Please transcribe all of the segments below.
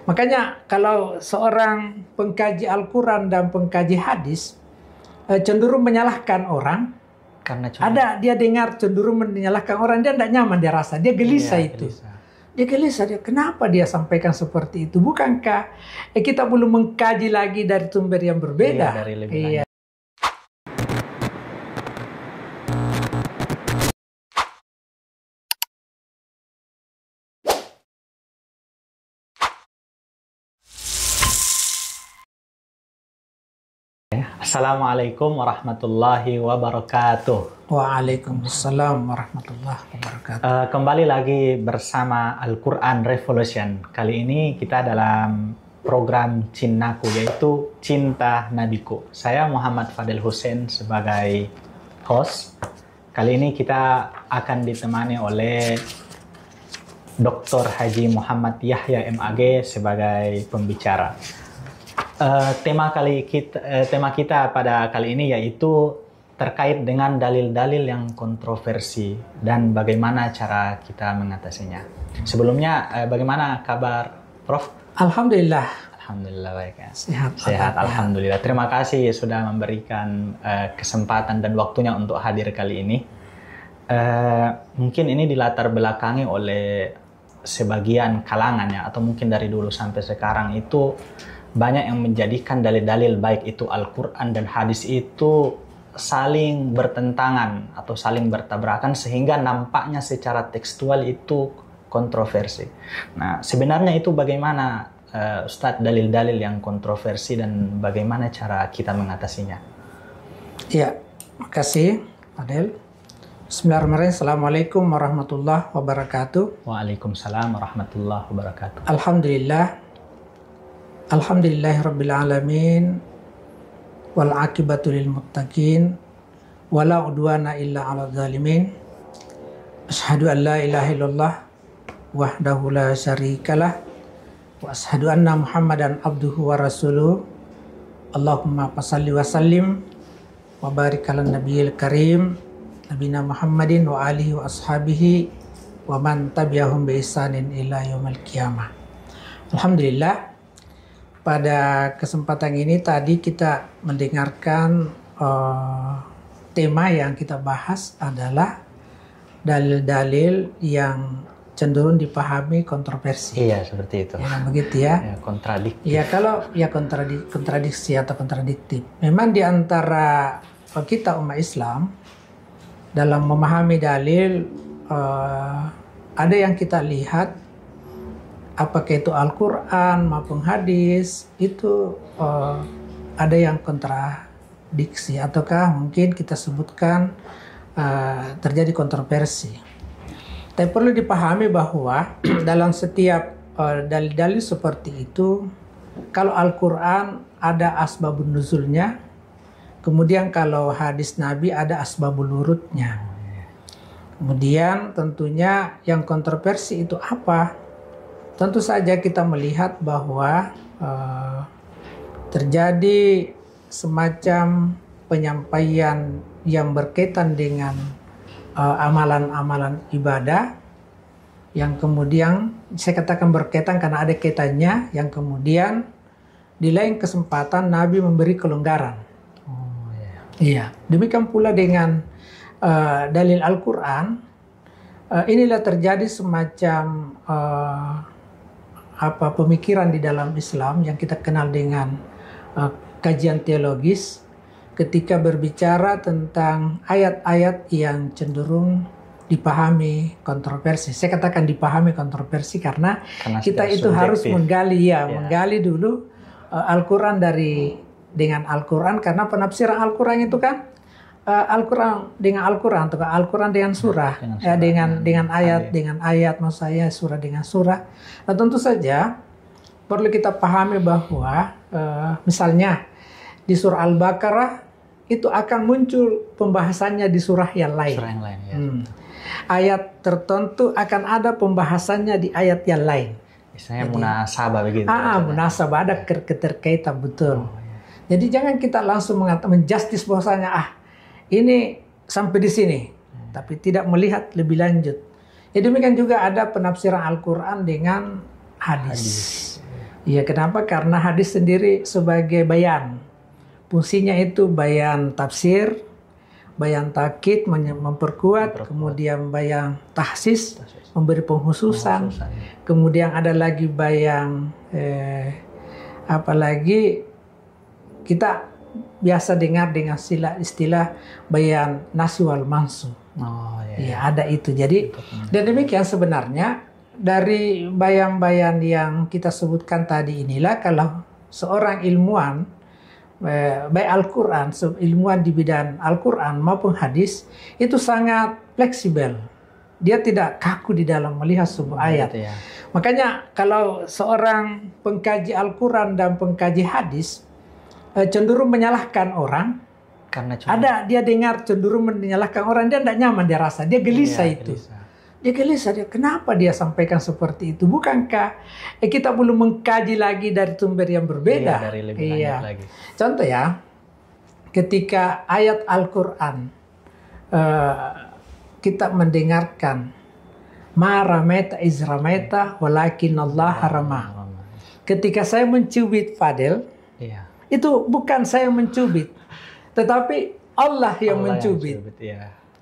Makanya kalau seorang pengkaji Al-Quran dan pengkaji hadis cenderung menyalahkan orang, Karena dia dengar cenderung menyalahkan orang, dia tidak nyaman, dia rasa, dia gelisah itu. Dia gelisah, kenapa dia sampaikan seperti itu? Bukankah kita belum mengkaji lagi dari sumber yang berbeda? Dari lebih lanjut. Assalamualaikum warahmatullahi wabarakatuh. Waalaikumsalam warahmatullahi wabarakatuh. Kembali lagi bersama Al-Quran Revolution. Kali ini kita dalam program Cinnaku, yaitu Cinta Nabiku. Saya Muhammad Fadel Hussein sebagai host. Kali ini kita akan ditemani oleh Dr. Haji Muhammad Yahya MAG sebagai pembicara. Tema kita pada kali ini yaitu terkait dengan dalil-dalil yang kontroversi dan bagaimana cara kita mengatasinya. Sebelumnya, bagaimana kabar, Prof? Alhamdulillah. Alhamdulillah baik ya. Sehat. Alhamdulillah. Terima kasih sudah memberikan kesempatan dan waktunya untuk hadir kali ini. Mungkin ini dilatar belakangi oleh sebagian kalangannya, atau mungkin dari dulu sampai sekarang itu banyak yang menjadikan dalil-dalil baik itu Al-Quran dan hadis itu saling bertentangan atau saling bertabrakan sehingga nampaknya secara tekstual itu kontroversi. Nah, sebenarnya itu bagaimana Ustadz dalil-dalil yang kontroversi dan bagaimana cara kita mengatasinya? Ya, makasih Adel. Bismillahirrahmanirrahim. Assalamualaikum warahmatullahi wabarakatuh. Waalaikumsalam warahmatullahi wabarakatuh. Alhamdulillahirabbil alamin wal aqibatu lil muttaqin wala udwana illa 'alal zalimin. Asyhadu an la ilaha illallah wahdahu la syarikalah wa asyhadu anna Muhammadan abduhu wa rasuluh. Allahumma shalli wa sallim wa barik 'alan nabiyil karim nabiyina Muhammadin wa alihi wa ashabihi wa man tabi'ahum bi ihsanin ila yaumil qiyamah. Alhamdulillah, pada kesempatan ini tadi kita mendengarkan tema yang kita bahas adalah dalil-dalil yang cenderung dipahami kontroversi. Iya, seperti itu. Ya, begitu ya. Ya, kontradiktif. Ya, kalau ya kontradiksi atau kontradiktif. Memang di antara kita umat Islam dalam memahami dalil ada yang kita lihat, apakah itu Al-Quran maupun hadis, itu ada yang kontradiksi ataukah mungkin kita sebutkan terjadi kontroversi. Tapi perlu dipahami bahwa dalam setiap dalil-dalil seperti itu, kalau Al-Quran ada asbabun nuzulnya, kemudian kalau hadis Nabi ada asbabul wurudnya. Kemudian tentunya yang kontroversi itu apa? Tentu saja kita melihat bahwa terjadi semacam penyampaian yang berkaitan dengan amalan-amalan ibadah yang kemudian saya katakan berkaitan karena ada kaitannya, yang kemudian di lain kesempatan Nabi memberi kelonggaran. Iya, demikian pula dengan dalil Al-Quran. Inilah terjadi semacam pemikiran di dalam Islam yang kita kenal dengan kajian teologis ketika berbicara tentang ayat-ayat yang cenderung dipahami kontroversi. Saya katakan dipahami kontroversi karena kita itu harus menggali dulu Al-Quran dengan Al-Quran, karena penafsiran Al-Quran itu kan Al-Quran dengan Al-Quran atau Al-Quran dengan surah, dengan ayat maksud saya, surah dengan surah. Nah, tentu saja perlu kita pahami bahwa misalnya di surah Al-Baqarah itu akan muncul pembahasannya di surah yang lain. Ayat tertentu akan ada pembahasannya di ayat yang lain. Misalnya munasabah begitu. Munasabah, ada keterkaitan, betul. Jadi jangan kita langsung menjustis bahwasanya ini sampai di sini, tapi tidak melihat lebih lanjut. Jadi demikian juga ada penafsiran Al-Quran dengan hadis. Iya, kenapa? Karena hadis sendiri sebagai bayan. Fungsinya itu bayan tafsir, bayan takkid memperkuat, kemudian bayan tahsis memberi penghususan, kemudian ada lagi bayan apalagi kita biasa dengar dengan istilah bayan nasi wal mansu. Oh, ya ada itu. Jadi dan demikian sebenarnya dari bayan-bayan yang kita sebutkan tadi inilah kalau seorang ilmuwan baik Al-Quran, ilmuwan di bidang Al-Quran maupun hadis itu sangat fleksibel. Dia tidak kaku di dalam melihat sebuah ayat. Gitu ya. Makanya kalau seorang pengkaji Al-Quran dan pengkaji hadis cenderung menyalahkan orang, karena dia dengar cenderung menyalahkan orang, dia tidak nyaman, dia rasa, dia gelisah itu. Dia gelisah, kenapa dia sampaikan seperti itu? Bukankah kita belum mengkaji lagi dari sumber yang berbeda? Dari lebih banyak lagi. Contoh ya, ketika ayat Al-Quran kita mendengarkan ma ramaita iz ramaita walakin Allah harama. Ketika saya mencubit Fadel, itu bukan saya mencubit, tetapi Allah yang mencubit.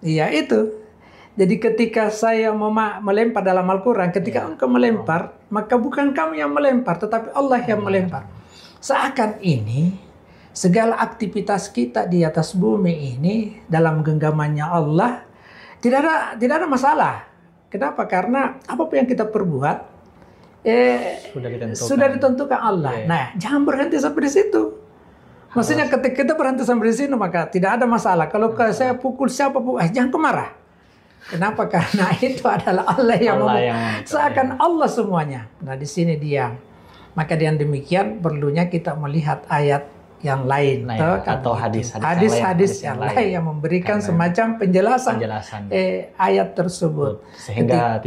Iya itu. Jadi ketika saya melempar dalam Al-Quran, ketika engkau melempar, maka bukan kamu yang melempar, tetapi Allah yang melempar. Seakan ini, segala aktivitas kita di atas bumi ini, dalam genggamannya Allah, tidak ada masalah. Kenapa? Karena apapun yang kita perbuat, sudah ditentukan Allah. Nah, jangan berhenti sampai di situ. Maksudnya ketika kita berhenti sampai di sini, maka tidak ada masalah. Kalau saya pukul siapapun, jangan kemarah. Kenapa? Karena itu adalah Allah yang seakan Allah semuanya. Nah di sini dia. Maka dengan demikian perlunya kita melihat ayat yang lain atau hadis-hadis yang lain yang memberikan semacam penjelasan ayat tersebut sehingga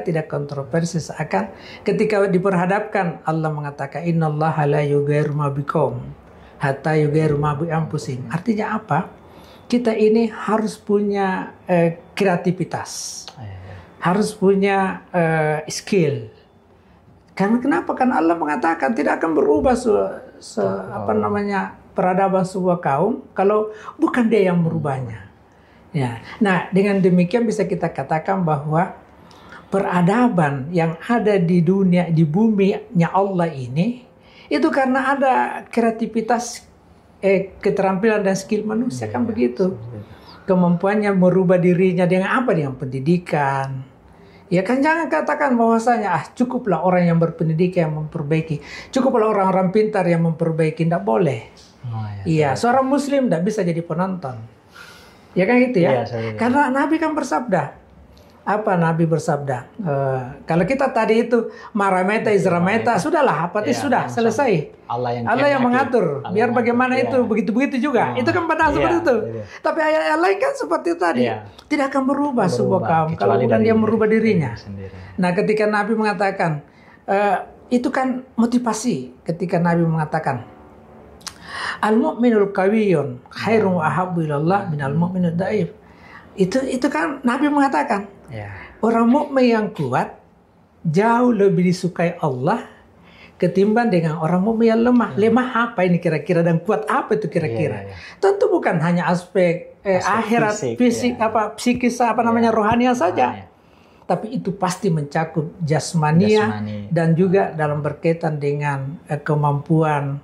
tidak kontroversi. Seakan ketika diperhadapkan Allah mengatakan innallaha la yughayyiru ma biqaum hatta yughayyiru ma bi anfusihim. Artinya apa? Kita ini harus punya kreativitas, harus punya skill. Karena kenapa? Karena Allah mengatakan tidak akan berubah peradaban sebuah kaum kalau bukan dia yang merubahnya. Ya. Nah, dengan demikian bisa kita katakan bahwa peradaban yang ada di dunia, di buminya Allah ini, itu karena ada kreativitas, keterampilan dan skill manusia kan begitu. Kemampuannya merubah dirinya dengan apa? Dengan pendidikan. Ya kan jangan katakan bahwasanya cukuplah orang yang berpendidikan yang memperbaiki. Cukuplah orang-orang pintar yang memperbaiki. Tidak boleh. Iya, seorang muslim tidak bisa jadi penonton. Ya kan gitu ya. Karena Nabi kan bersabda. Apa Nabi bersabda? Kalau kita tadi itu marameta izrameta, sudahlah, sudah selesai. Allah yang mengatur. Biar bagaimana itu begitu-begitu juga. Itu kan padahal seperti itu. Tapi ayat lain kan seperti itu tadi. Tidak akan berubah sebuah kaum kalau bukan dia merubah dirinya. Nah, ketika Nabi mengatakan itu kan motivasi ketika Nabi mengatakan al-mu'minul qawiyyun khairun wa ahabbu ilallah minal mu'minid dhaif. Itu kan Nabi mengatakan orang mukmin yang kuat jauh lebih disukai Allah ketimbang dengan orang mukmin yang lemah. Lemah apa ini kira-kira dan kuat apa itu kira-kira? Tentu bukan hanya aspek akhirat, fisik, psikis, rohania saja. Tapi itu pasti mencakup jasmania dan juga dalam berkaitan dengan kemampuan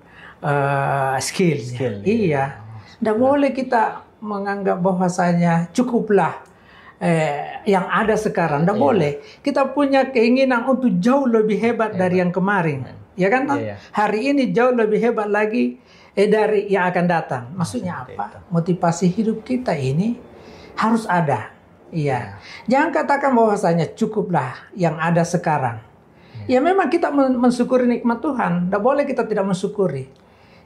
skill. Iya. Tidak boleh kita menganggap bahwasanya cukuplah yang ada sekarang. Tidak boleh. Kita punya keinginan untuk jauh lebih hebat dari yang kemarin. Ya kan? Hari ini jauh lebih hebat lagi dari yang akan datang. Maksudnya apa? Motivasi hidup kita ini harus ada. Iya. Jangan katakan bahwasanya cukuplah yang ada sekarang. Ya memang kita mensyukuri nikmat Tuhan. Tidak boleh kita tidak mensyukuri.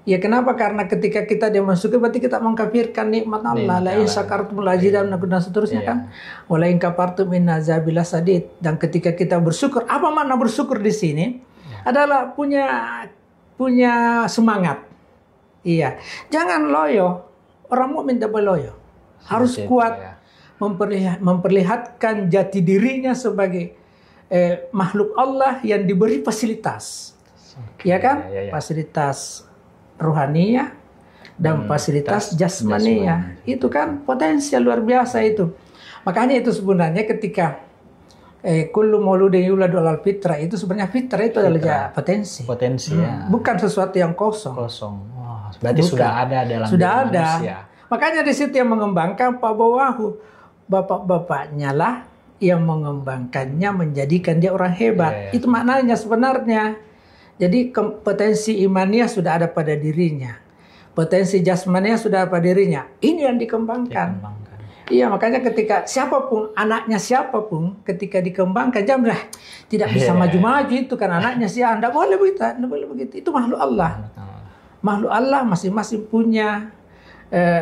Ya kenapa? Karena ketika kita dia mensyukuri berarti kita mengkafirkan nikmat Allah. La in syakartum lazidannakum dan seterusnya kan. Wala in kafartum inna azabi lasadid. Dan ketika kita bersyukur, apa makna bersyukur di sini? Adalah punya semangat. Iya. Jangan loyo. Orang mukmin tidak boleh loyo. Harus kuat memperlihatkan jati dirinya sebagai makhluk Allah yang diberi fasilitas. Ya kan? Fasilitas rohaniah dan fasilitas jasmaniah. Itu kan potensial luar biasa itu. Makanya itu sebenarnya ketika kullu mauludin yuladu alal fitrah, itu sebenarnya fitrah itu adalah potensi. Potensi ya. Bukan sesuatu yang kosong. Wah, berarti sudah ada dalam sudah diri ada. manusia. Makanya di situ yang mengembangkan Pak Bawahu, bapak-bapaknya lah yang mengembangkannya, menjadikan dia orang hebat. Itu maknanya sebenarnya. Jadi kompetensi imaniah sudah ada pada dirinya. Potensi jasmaniah sudah ada pada dirinya. Ini yang dikembangkan. Iya, makanya ketika siapapun, anaknya siapapun, ketika dikembangkan, jangan tidak bisa maju-maju itu kan anaknya sih. Tidak boleh begitu, tidak boleh begitu. Itu makhluk Allah. Makhluk Allah masing-masing punya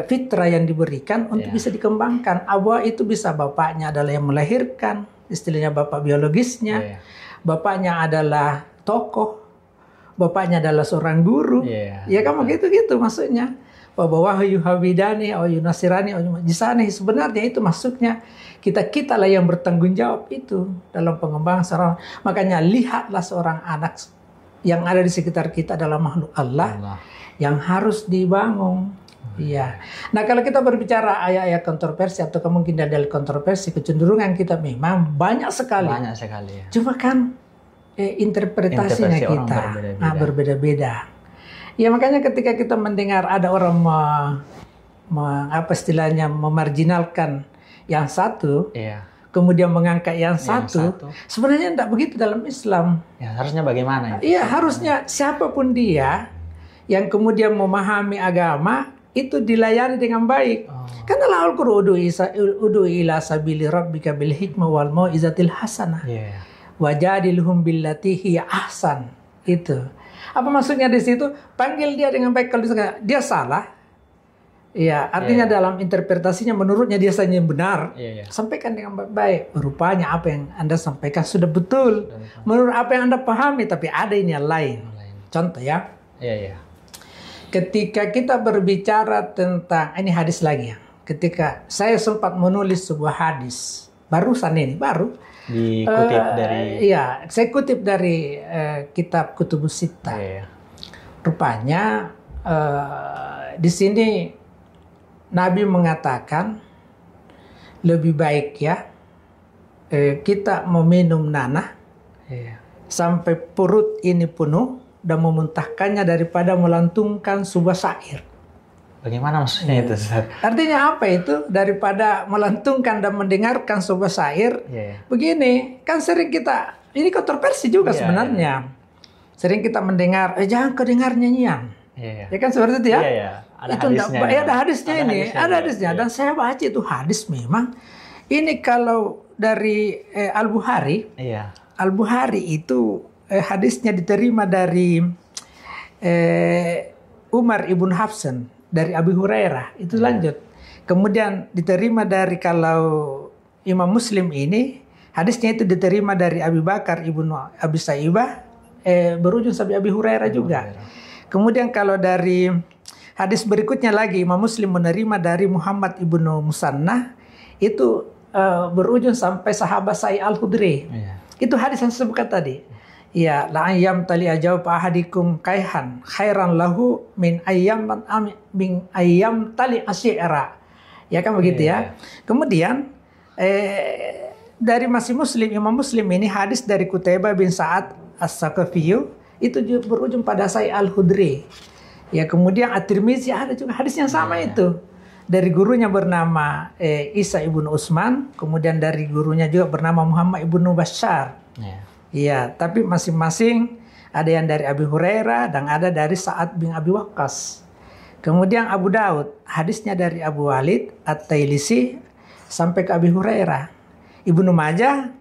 fitrah yang diberikan untuk bisa dikembangkan. Abah itu bisa bapaknya adalah yang melahirkan, istilahnya bapak biologisnya. Bapaknya adalah tokoh. Bapaknya adalah seorang guru. Ya kan begitu-gitu maksudnya. Bahwa yuhawidani atau yunasirani atau yujisani, sebenarnya itu maksudnya kita lah yang bertanggung jawab itu dalam pengembangan seorang. Makanya lihatlah seorang anak yang ada di sekitar kita adalah makhluk Allah yang harus dibangun. Iya. Nah, kalau kita berbicara ayat-ayat kontroversi atau kemungkinan dari kontroversi, kecenderungan kita memang banyak sekali. Banyak sekali ya. Cuma kan interpretasinya kita berbeda-beda. Ya, makanya ketika kita mendengar ada orang apa istilahnya memarginalkan yang satu, kemudian mengangkat yang satu, sebenarnya tidak begitu dalam Islam. Ya, harusnya bagaimana? Iya, harusnya siapapun dia yang kemudian memahami agama itu dilayani dengan baik. Karena Al-Qur'an udu ila sabili rabbika bil hikmah wal mau'izatil hasanah. Wajadilhum billati hiya ahsan. Itu. Apa maksudnya di situ? Panggil dia dengan baik. Kalau dia salah, ya artinya dalam interpretasinya menurutnya dia saja yang benar. Sampaikan dengan baik. Rupanya apa yang Anda sampaikan sudah betul. Menurut apa yang Anda pahami, tapi ada ini yang lain. Contoh ya. Ketika kita berbicara tentang ini hadis lagi ya. Ketika saya sempat menulis sebuah hadis barusan ini dikutip dari saya kutip dari kitab Kutubus Sittah. Rupanya di sini Nabi mengatakan lebih baik ya kita meminum nanah sampai perut ini penuh dan memuntahkannya daripada melantunkan sebuah syair. Bagaimana maksudnya itu, Ustaz? Artinya apa itu? Daripada melantunkan dan mendengarkan sebuah syair, begini, kan sering kita, ini kontroversi juga sebenarnya. Sering kita mendengar, jangan kau dengar nyanyian. Ya kan seperti itu ya? Ada itu hadisnya. Ada hadisnya ini. Ada hadisnya. Dan saya baca itu hadis memang. Ini kalau dari Al-Bukhari, Al-Bukhari itu hadisnya diterima dari Umar ibn Hafsan. Dari Abi Hurairah itu lanjut. Kemudian diterima dari kalau Imam Muslim ini hadisnya itu diterima dari Abi Bakar ibnu Abi Saibah berujung sampai Abi Hurairah juga. Kemudian kalau dari hadis berikutnya lagi Imam Muslim menerima dari Muhammad ibnu Musannah itu berujung sampai sahabat Sa'id Al-Khudri. Itu hadis yang saya sebutkan tadi. Ya, la ayyam tali ajau ahadikum kaihan khairan lahu min ayyam tali asy'ara. Ya kan begitu ya. Kemudian dari masih Muslim, Imam Muslim ini hadis dari Qutaibah bin Sa'ad As-Saqafi itu berujung pada Sa'id Al-Khudri. Ya, kemudian At-Tirmizi ada juga hadis yang sama itu. Dari gurunya bernama Isa ibnu Utsman, kemudian dari gurunya juga bernama Muhammad ibnu Bashar. Iya, tapi masing-masing ada yang dari Abi Hurairah dan ada dari Sa'ad bin Abi Waqqas. Kemudian Abu Daud, hadisnya dari Abu Walid At-Tailisi sampai ke Abi Hurairah. Ibnu Majah,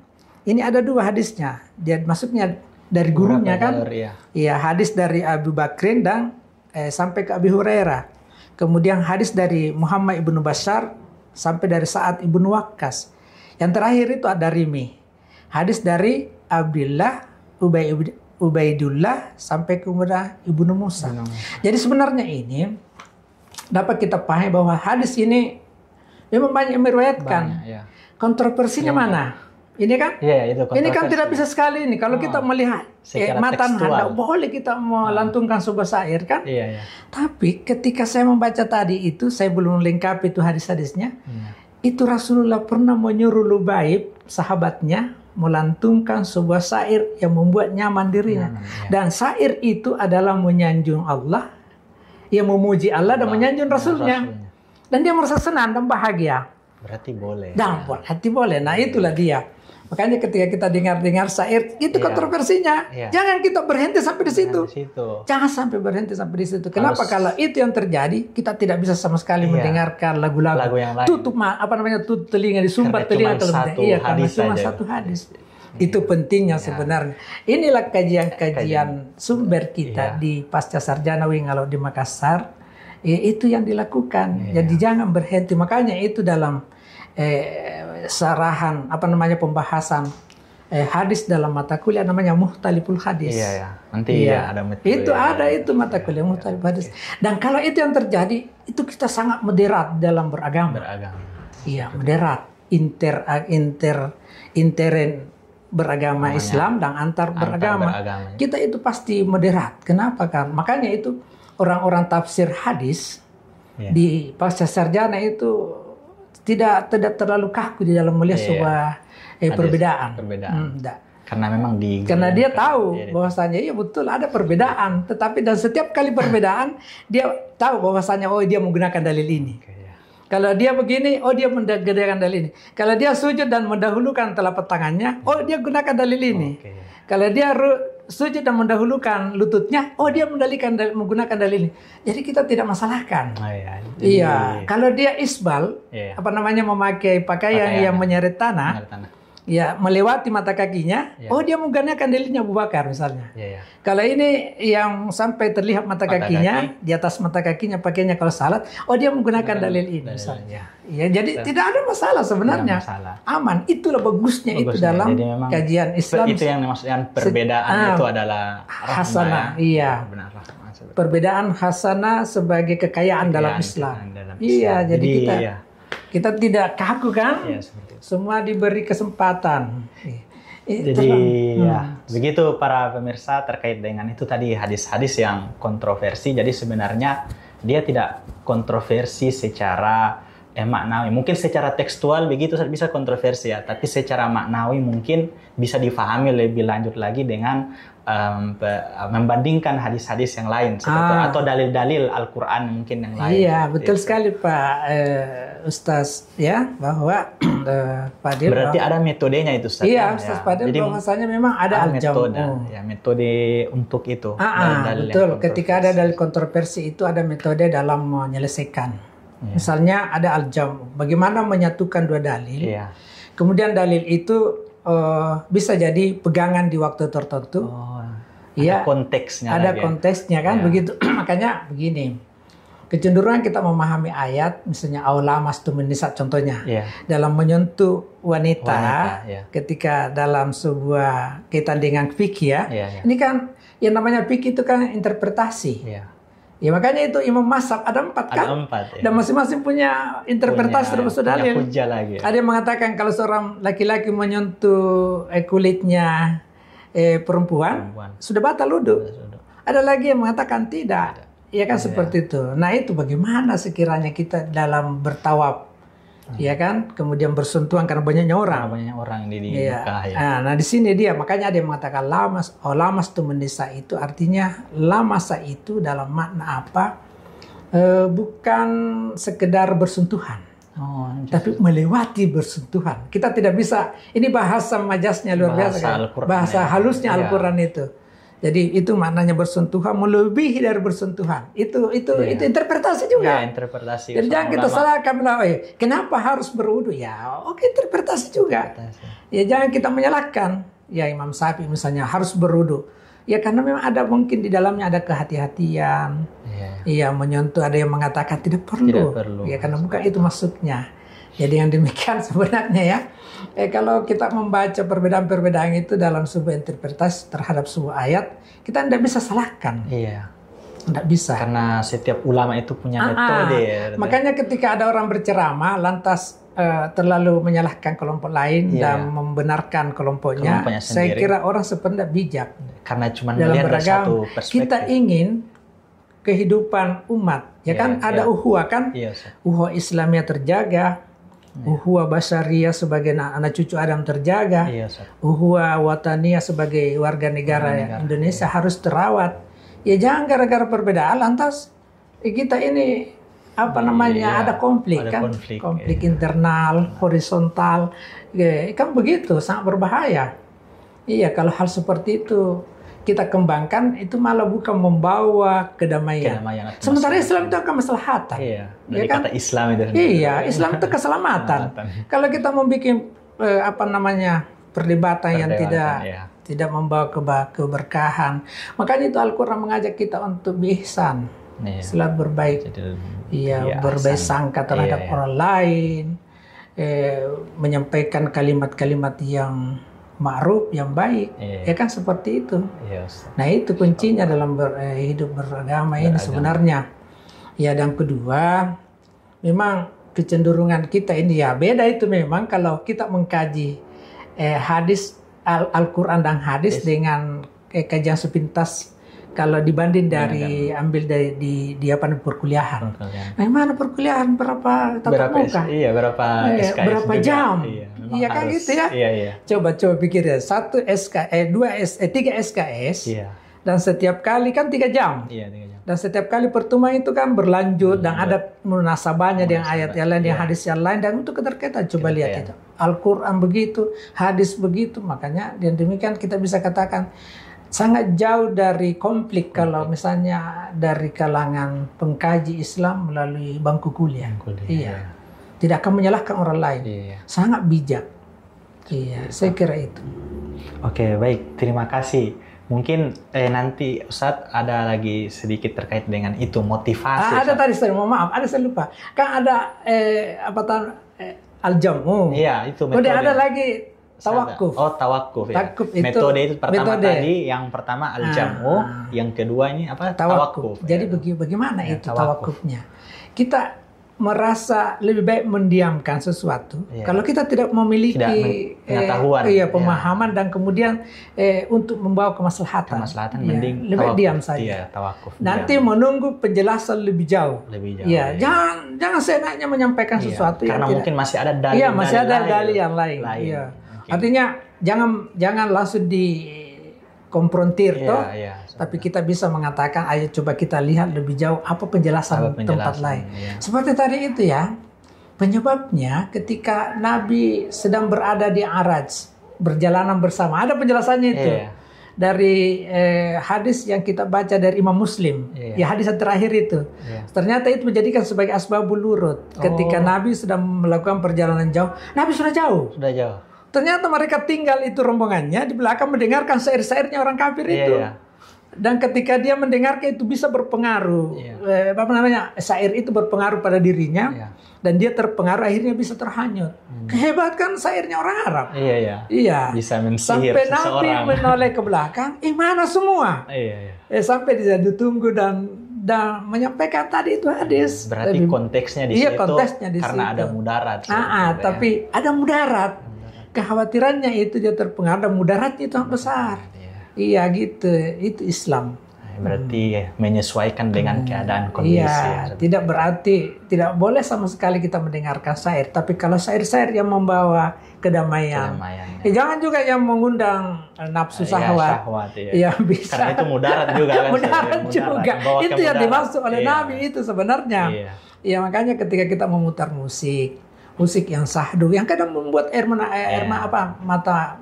ini ada dua hadisnya. Dia masuknya dari gurunya kan? Iya, hadis dari Abu Bakrin dan sampai ke Abi Hurairah. Kemudian hadis dari Muhammad ibnu Bashar sampai dari Sa'ad ibnu Waqqas. Yang terakhir itu ada Rimi. Hadis dari Abdullah Ubaidullah sampai kemudian Ibnu Musa. Jadi sebenarnya ini dapat kita pahami bahwa hadis ini memang banyak yang meriwayatkan. Kontroversinya mana? Ini kan? Iya, itu Ini kan kontroversi. tidak bisa sekali ini. Kalau kita melihat Secara matan tekstual. hendak boleh kita melantunkan sebuah syair kan? Iya, iya. Tapi ketika saya membaca tadi itu, saya belum lengkapi itu hadis-hadisnya. Iya. Itu Rasulullah pernah menyuruh Lubaib, sahabatnya, melantunkan sebuah syair yang membuat nyaman dirinya. Iya. Dan syair itu adalah menyanjung Allah, yang memuji Allah dan menyanjung Rasulnya. Dan dia merasa senang dan bahagia. Berarti boleh. Dan hati boleh. Nah itulah dia. Makanya ketika kita dengar-dengar syair, itu kontroversinya. Iya. Jangan kita berhenti sampai di situ. Di situ. Jangan sampai berhenti sampai di situ. Kenapa? Kalau itu yang terjadi, kita tidak bisa sama sekali mendengarkan lagu-lagu. Lagu yang lain. Tutup tutup telinga, disumbat telinga kalau satu iya, karena hadis cuma saja. satu hadis. Itu pentingnya sebenarnya. Inilah kajian sumber kita di Pasca Sarjana Wingalo di Makassar. Itu yang dilakukan. Jadi jangan berhenti. Makanya itu dalam sarahan pembahasan hadis dalam mata kuliah namanya Mukhtaliful Hadis. Iya, ya. Nanti ada metode. Itu ada itu mata kuliah Mukhtaliful Hadis. Dan kalau itu yang terjadi, itu kita sangat moderat dalam beragama. Iya, moderat. Interen beragama Islam dan antar beragama. Kita itu pasti moderat. Kenapa kan? Makanya itu orang-orang tafsir hadis di Pasca Sarjana itu tidak terlalu kaku di dalam melihat sebuah perbedaan. Karena memang karena dia tahu bahwasanya iya betul ada perbedaan, tetapi dan setiap kali perbedaan dia tahu bahwasanya dia menggunakan dalil ini. Kalau dia begini, dia menggunakan dalil ini. Kalau dia sujud dan mendahulukan telapak tangannya, dia gunakan dalil ini. Kalau dia sujud dan mendahulukan lututnya, dia menggunakan dalil ini. Jadi kita tidak masalahkan. Iya. Kalau dia isbal, memakai pakaian yang menyeret tanah, ya melewati mata kakinya, dia menggunakan dalilnya Abu Bakar misalnya. Kalau ini yang sampai terlihat mata kakinya, di atas mata kakinya pakainya kalau salat, dia menggunakan dalil ini misalnya. Ya, jadi tidak ada masalah sebenarnya. Aman. Itulah bagusnya itu dalam kajian Islam. Itu yang maksudnya perbedaan itu adalah hasanah. Iya. Benar. Perbedaan hasanah sebagai kekayaan dalam Islam. Iya, jadi kita tidak kaku kan? Semua diberi kesempatan. Jadi begitu para pemirsa terkait dengan itu tadi hadis-hadis yang kontroversi. Jadi sebenarnya dia tidak kontroversi secara maknawi. Mungkin secara tekstual begitu bisa kontroversi ya, tapi secara maknawi mungkin bisa difahami lebih lanjut lagi dengan membandingkan hadis-hadis yang lain atau dalil-dalil Al-Quran mungkin yang lain. Iya, betul sekali Pak Ustaz ya, bahwa Fadil. Berarti ada metodenya itu Ustaz. Iya, Ustaz Fadil bahwasanya memang ada al-jamu. Metode untuk itu. Betul. Ketika ada dalil kontroversi itu ada metode dalam menyelesaikan. Misalnya ada al-jamu. Bagaimana menyatukan dua dalil. Kemudian dalil itu bisa jadi pegangan di waktu tertentu. Ada konteksnya. Ada konteksnya kan begitu. Makanya begini. Kecenderungan kita memahami ayat, misalnya aulamastum nisa contohnya, dalam menyentuh wanita ketika dalam sebuah kaitan dengan fikih ini kan yang namanya fikih itu kan interpretasi. Ya makanya itu imam mazhab ada 4 kan? Ada 4, dan masing-masing punya interpretasi termasuk dalil. Ada yang mengatakan kalau seorang laki-laki menyentuh kulitnya perempuan sudah batal wudu. Ada lagi yang mengatakan tidak. Ya kan seperti itu. Nah itu bagaimana sekiranya kita dalam bertawaf, ya kan, kemudian bersentuhan karena banyaknya orang. Banyak orang di Mekah. Nah di sini dia makanya ada yang mengatakan lamas tu menisa itu artinya lamasa itu dalam makna apa? Bukan sekedar bersentuhan, tapi melewati bersentuhan. Kita tidak bisa. Ini bahasa majasnya luar biasa kan? Bahasa halusnya Al-Quran itu. Jadi itu maknanya bersentuhan melebihi dari bersentuhan. Itu interpretasi juga. Interpretasi. Jadi jangan kita salahkan kenapa harus berwudu? Ya, interpretasi juga. Ya jangan kita menyalahkan. Ya Imam Syafi'i misalnya harus berwudu. Ya karena memang ada mungkin di dalamnya ada kehati-hatian. Iya menyentuh, ada yang mengatakan tidak perlu. Ya karena bukan itu maksudnya. Jadi yang demikian sebenarnya ya. Kalau kita membaca perbedaan-perbedaan itu dalam sebuah interpretasi terhadap sebuah ayat, kita tidak bisa salahkan. Tidak bisa. Karena setiap ulama itu punya metode. Makanya ketika ada orang berceramah, lantas terlalu menyalahkan kelompok lain Iya. dan membenarkan kelompoknya. Kelompoknya Saya sendiri. kira orang sebenarnya bijak Karena cuma dalam melihat dari beragama. satu perspektif. Kita ingin kehidupan umat, ya Iya, kan? Ada iya. uhuwah kan? Iya, Ustaz. Uhuwah Islamnya terjaga, uhuwah basyariyah sebagai anak cucu Adam terjaga, Iya, Ustaz. uhuwah wataniyah sebagai warga negara Indonesia harus terawat. Ya jangan gara-gara perbedaan lantas kita ini apa namanya ada konflik ada kan? konflik, internal, horizontal, ya, kan begitu sangat berbahaya. Iya kalau hal seperti itu kita kembangkan itu malah bukan membawa kedamaian. Kedamaian atau Sementara masalah. Islam itu akan maslahatan. Iya, Ya dari kan? kata Islam itu sendiri. Iya, Islam itu keselamatan. Kalau kita membuat apa namanya perdebatan yang Perdebatan, tidak membawa keberkahan, makanya itu Al-Quran mengajak kita untuk ihsan, Iya. selalu berbaik, Iya, berbaik ahsan. sangka terhadap Iya. orang lain, menyampaikan kalimat-kalimat yang ma'ruf, yang baik, Iya. ya kan seperti itu. Iya, Ustaz. Nah itu kuncinya dalam hidup beragama ini sebenarnya. Ya dan kedua, memang kecenderungan kita ini ya beda itu memang kalau kita mengkaji hadis Al-Quran dan hadis dengan kajian sepintas kalau dibanding dari ambil dari di apa perkuliahan. Nah mana perkuliahan berapa tatap muka? Iya, berapa SKS berapa juga. jam? Iya, Iya kan harus. gitu ya. Iya, iya. Coba pikir ya, 3 SKS Iya. dan setiap kali kan 3 jam. Iya, 3 jam. Dan setiap kali pertemuan itu kan berlanjut dan ada munasabahnya dengan ayat yang lain, dengan hadis yang lain, dan untuk keterkaitan coba lihat itu. Al-Quran begitu, hadis begitu, makanya dan demikian kita bisa katakan sangat jauh dari konflik kalau misalnya dari kalangan pengkaji Islam melalui bangku kuliah. Iya. Tidak akan menyalahkan orang lain. Iya. Sangat bijak. Iya, saya kira itu. Oke, baik. Terima kasih. Mungkin nanti Ustadz ada lagi sedikit terkait dengan itu motivasi. Ada tadi saya mohon maaf, ada saya lupa. Kan ada al-jamu. Iya, itu metode. Kemudian ada lagi tawakuf. Oh, tawakuf ya. Itu, metode itu pertama metode. tadi, yang pertama al-jamu, yang kedua ini apa? Tawakuf. Jadi bagaimana itu tawakufnya? Kita merasa lebih baik mendiamkan sesuatu kalau kita tidak memiliki pengetahuan, pemahaman dan kemudian untuk membawa kemaslahatan. Mending lebih diam saja. Iya, tawakuf. Nanti menunggu penjelasan lebih jauh. Iya, jangan seenaknya menyampaikan sesuatu karena mungkin masih ada dalil. Iya, masih ada dalil yang lain. Iya. Artinya jangan langsung dikonfrontir toh. Tapi kita bisa mengatakan, ayo coba kita lihat lebih jauh apa penjelasan tempat lain. Iya. Seperti tadi itu ya, penyebabnya ketika Nabi sedang berada di Araj, berjalanan bersama. Ada penjelasannya itu. Iya. Dari hadis yang kita baca dari Imam Muslim. Ya hadis yang terakhir itu. Ternyata itu menjadikan sebagai asbabul wurud. Ketika Nabi sedang melakukan perjalanan jauh, Nabi sudah jauh. Sudah jauh. Ternyata mereka tinggal itu rombongannya di belakang mendengarkan syair-syairnya orang kafir itu. Dan ketika dia mendengarkan itu bisa berpengaruh. Apa namanya? Syair itu berpengaruh pada dirinya. Dan dia terpengaruh akhirnya bisa terhanyut. Kehebatan syairnya orang Arab. Iya. Bisa mensihir sampai seseorang. Nabi menoleh ke belakang, mana semua? Sampai dia ditunggu dan menyampaikan tadi itu hadis. Berarti konteksnya di situ. Konteksnya di karena situ. ada mudarat. Tapi ada mudarat. Kekhawatirannya itu dia terpengaruh dan mudaratnya itu sangat besar. Iya gitu, itu Islam. Berarti menyesuaikan dengan keadaan kondisi. Iya, tidak berarti tidak boleh sama sekali kita mendengarkan syair. Tapi kalau syair-syair yang membawa kedamaian. Jangan juga yang mengundang nafsu syahwat. Iya bisa. Karena itu mudarat juga kan. Mudarat juga. Itu yang dimaksud oleh Nabi itu sebenarnya. Iya makanya ketika kita memutar musik yang sahdu, yang kadang membuat mata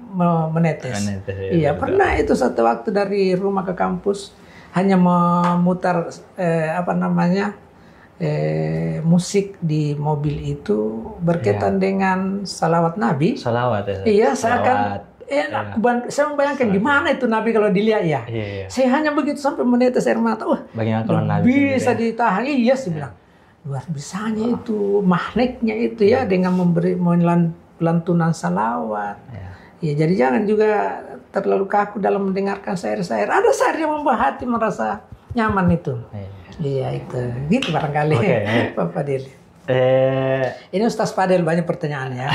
menetes. Iya, pernah itu satu waktu dari rumah ke kampus hanya memutar musik di mobil itu berkaitan dengan salawat Nabi. Salawat. Iya, saya membayangkan gimana itu Nabi kalau dilihat ya. Saya hanya begitu sampai menetes air mata. Bagaimana kalau Nabi bisa ditahan? Iya, saya bilang. Luar biasanya itu, magnetnya itu ya dengan memberi lantunan salawat. Ya, jadi jangan juga terlalu kaku dalam mendengarkan syair-syair. Ada syair yang membuat hati merasa nyaman itu. Iya itu, gitu barangkali. Pak Fadil. Ini Ustaz Fadel banyak pertanyaan ya.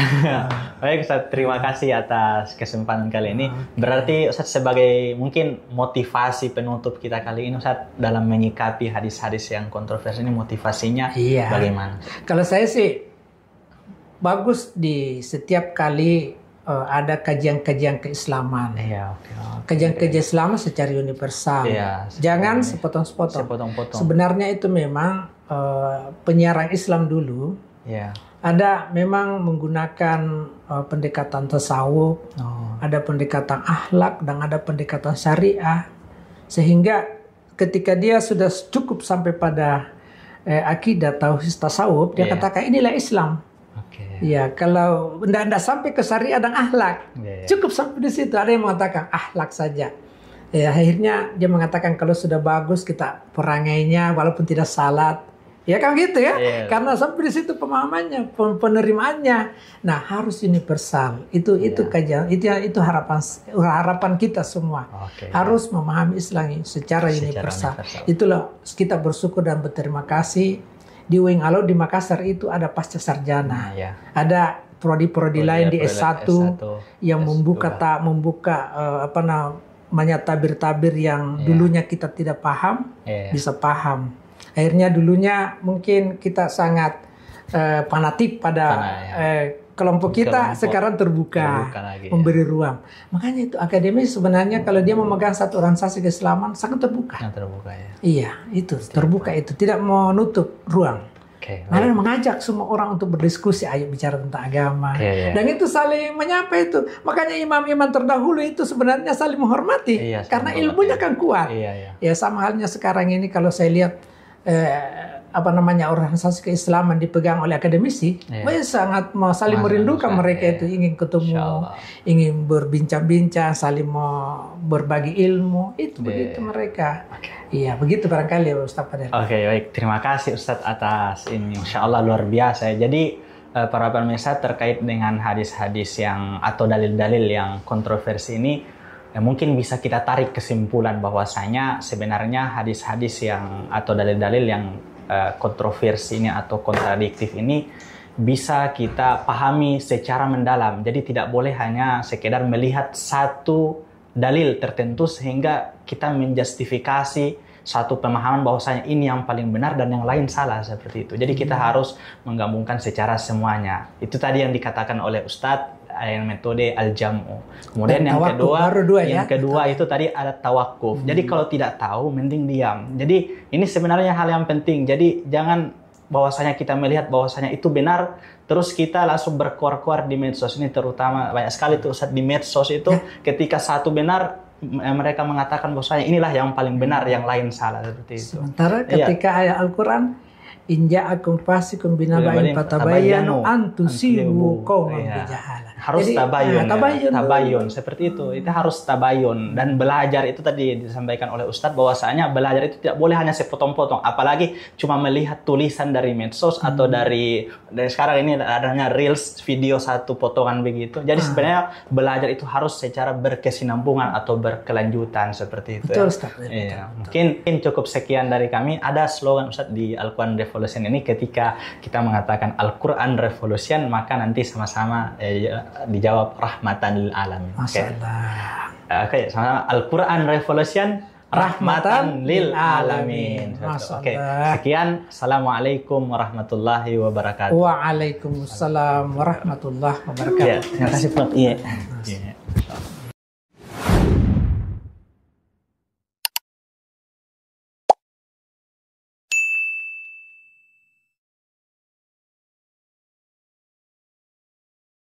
Baik Ustaz, terima kasih atas kesempatan kali ini. Berarti Ustaz sebagai mungkin motivasi penutup kita kali ini Ustaz dalam menyikapi hadis-hadis yang kontroversi ini motivasinya bagaimana? Kalau saya sih bagus di setiap kali ada kajian-kajian keislaman. Kajian-kajian Islam secara universal. Jangan sepotong-sepotong. Sebenarnya itu memang penyiaran Islam dulu ada memang menggunakan pendekatan tasawuf, ada pendekatan akhlak dan ada pendekatan syariah, sehingga ketika dia sudah cukup sampai pada akidah tauhid tasawuf, dia katakan inilah Islam. Ya, kalau tidak sampai ke syariah dan akhlak, cukup sampai di situ. Ada yang mengatakan akhlak saja. Ya, akhirnya dia mengatakan kalau sudah bagus kita perangainya walaupun tidak salat. Ya kan gitu ya, karena sampai di situ pemahamannya, penerimaannya. Nah harus universal. Itu kajian, itu harapan kita semua. Harus memahami Islam secara universal. Itulah kita bersyukur dan berterima kasih. Di UIN Alauddin di Makassar itu ada pasca sarjana, ada prodi-prodi lain di S1 yang membuka tabir-tabir yang dulunya kita tidak paham, bisa paham. Akhirnya dulunya mungkin kita sangat fanatik pada kelompok kita, sekarang terbuka memberi ruang. Makanya itu akademi sebenarnya kalau dia memegang satu organisasi keislaman sangat terbuka. Iya, itu terbuka itu tidak menutup ruang. Malah mengajak semua orang untuk berdiskusi, ayo bicara tentang agama. Dan itu saling menyapa itu. Makanya imam-imam terdahulu itu sebenarnya saling menghormati karena ilmunya kan kuat. Ya sama halnya sekarang ini kalau saya lihat organisasi keislaman dipegang oleh akademisi, sangat saling merindukan mereka itu ingin ketemu, ingin berbincang-bincang, saling mau berbagi ilmu, itu begitu mereka. Iya, begitu barangkali Ustaz Fadel. Baik, terima kasih Ustaz atas ini, Insya Allah luar biasa. Jadi para pemirsa terkait dengan hadis-hadis yang atau dalil-dalil yang kontroversi ini, mungkin bisa kita tarik kesimpulan bahwasanya sebenarnya hadis-hadis yang atau dalil-dalil yang kontroversi ini atau kontradiktif ini bisa kita pahami secara mendalam. Jadi tidak boleh hanya sekedar melihat satu dalil tertentu sehingga kita menjustifikasi satu pemahaman bahwasanya ini yang paling benar dan yang lain salah seperti itu. Jadi kita harus menggabungkan secara semuanya. Itu tadi yang dikatakan oleh Ustadz, yang metode al-jam'u. Kemudian yang kedua itu tadi ada tawakuf. Jadi kalau tidak tahu mending diam. Jadi ini sebenarnya hal yang penting. Jadi jangan bahwasanya kita melihat bahwasanya itu benar terus kita langsung berkuar-kuar di medsos. Ini terutama banyak sekali tuh di medsos itu ketika satu benar mereka mengatakan bahwasanya inilah yang paling benar, yang lain salah seperti itu. Sementara ketika ayat Al-Qur'an inja'akum fasiqun binaba'in fatabayyanu an tusibu qauman bijahalah. Harus tabayun seperti itu. Itu harus tabayun dan belajar itu tadi disampaikan oleh Ustadz bahwasanya belajar itu tidak boleh hanya sepotong-potong, apalagi cuma melihat tulisan dari medsos atau dari sekarang ini adanya reels video satu potongan begitu. Jadi sebenarnya belajar itu harus secara berkesinambungan atau berkelanjutan seperti itu. Betul, Ustaz. Iya. Mungkin cukup sekian dari kami. Ada slogan Ustadz di Al-Quran Revolution ini, ketika kita mengatakan Al-Quran Revolution maka nanti sama-sama dijawab rahmatan lil alamin. Oke, sama Al-Quran Revolution rahmatan lil alamin. Sekian. Assalamualaikum warahmatullahi wabarakatuh. Waalaikumsalam warahmatullahi wabarakatuh. Terima kasih Prof.